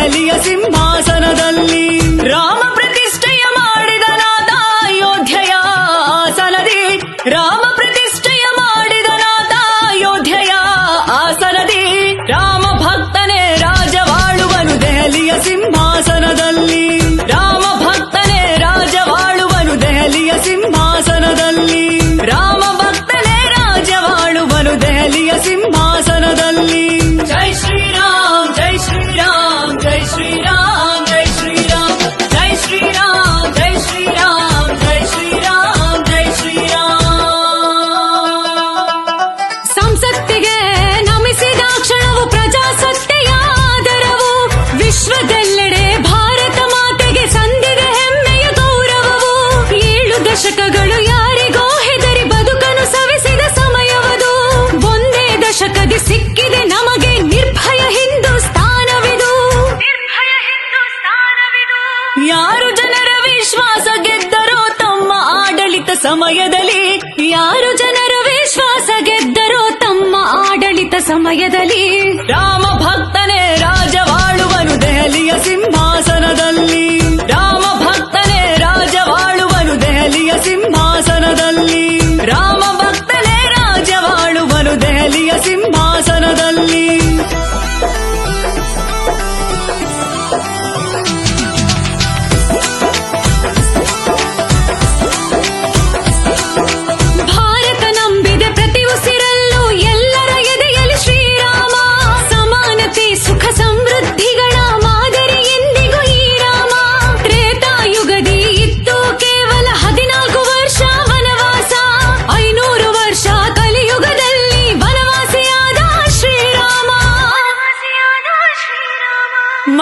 ದೆಹಲಿಯ ಸಿಂಹಾಸನದಲ್ಲಿ ರಾಮ ಪ್ರತಿಷ್ಠೆಯ ಮಾಡಿದನಾದ ಅಯೋಧ್ಯೆಯ ಆಸನದಿ ರಾಮ ಪ್ರತಿಷ್ಠೆಯ ಮಾಡಿದನಾದ ಅಯೋಧ್ಯೆಯ ಆಸನದಿ ರಾಮ ಭಕ್ತನೇ ರಾಜವಾಳುವನು ದೆಹಲಿಯ ಸಿಂಹಾಸನದಲ್ಲಿ ರಾಮ ಭಕ್ತನೇ ರಾಜವಾಳುವನು ದೆಹಲಿಯ ಸಿಂಹಾಸನದಲ್ಲಿ ರಾಮ ಭಕ್ತನೇ ರಾಜವಾಳುವನು ದೆಹಲಿಯ ಸಿಂಹಾಸನದಲ್ಲಿ ಜೈ ಶ್ರೀರಾಮ್ ಜೈ ಶ್ರೀರಾಮ್ ಜೈ ಶ್ರೀರಾಮ್ ಜೈ ಶ್ರೀರಾಮ್ ಜೈ ಶ್ರೀರಾಮ್ ಜೈ ಶ್ರೀರಾಮ್ ಜೈ ಶ್ರೀರಾಮ್ ಜೈ ಶ್ರೀರಾಮ್ ಸಂಸತ್ತಿಗೆ ನಮಿಸಿದ ಕ್ಷಣವು ಪ್ರಜಾಸತ್ತೆಯ ಆದರವು ವಿಶ್ವದೆಲ್ಲೆಡೆ ಭಾರತ ಮಾತೆಗೆ ಸಂದಿದೆ ಹೆಮ್ಮೆಯ ಗೌರವವು 7 ದಶಕಗಳು ಯಾರಿಗೋ ಹೆದರಿ ಬದುಕನ್ನು ಸವೆಸಿದ ಸಮಯವದು ಒಂದೇ ದಶಕದಿ ಸಿಕ್ಕಿದೆ ನಮಗೆ ನಿರ್ಭಯ ಹಿಂದೂಸ್ತಾನವಿದು ಯಾರು ಜನರ ವಿಶ್ವಾಸ ಗೆದ್ದರೋ ತಮ್ಮ ಆಡಳಿತ ಸಮಯದಲ್ಲಿ ಯಾರು ಜನರ ವಿಶ್ವಾಸ ಗೆದ್ದರೋ ತಮ್ಮ ಆಡಳಿತ ಸಮಯದಲ್ಲಿ ರಾಮ ಭಕ್ತನೇ ರಾಜವಾಳುವನು ದೆಹಲಿಯ ಸಿಂಹಾಸನದಲ್ಲಿ ರಾಮ ಭಕ್ತನೇ ರಾಜವಾಳುವನು ದೆಹಲಿಯ ಸಿಂಹಾಸನದಲ್ಲಿ ರಾಮ ಭಕ್ತನೇ ರಾಜವಾಳುವನು ದೆಹಲಿಯ ಸಿಂಹಾಸನದಲ್ಲಿ ಭಾರತ ನಂಬಿದೆ ಪ್ರತಿ ಉಸಿರಲ್ಲೂ ಎಲ್ಲರ ಎದೆಯಲ್ಲಿ ಶ್ರೀರಾಮ ಸಮಾನತೆ ಸುಖ ಸಮೃದ್ಧಿಗಳ ಮಾದರಿ ಎಂದಿಗೂ ಈ ರಾಮ ತ್ರೇತಾಯುಗದಿ ಇತ್ತು ಕೇವಲ 14 ವರ್ಷ ವನವಾಸ 500 ವರ್ಷ ಕಲಿಯುಗದಲ್ಲಿ ವನವಾಸಿಯಾದ ಶ್ರೀರಾಮ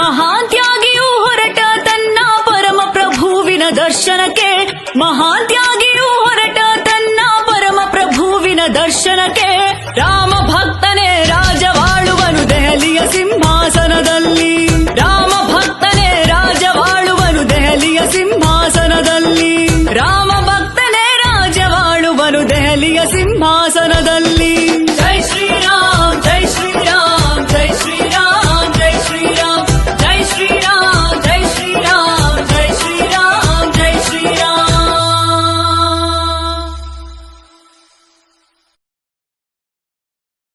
ಮಹಾತ್ಯಾಗಿಯೂ ಹೊರಟ ತನ್ನ ಪರಮ ಪ್ರಭುವಿನ ದರ್ಶನಕ್ಕೆ ಮಹಾತ್ಯಾಗಿಯೂ ಹೊರಟ ತನ್ನ ಪರಮ ಪ್ರಭುವಿನ ದರ್ಶನಕ್ಕೆ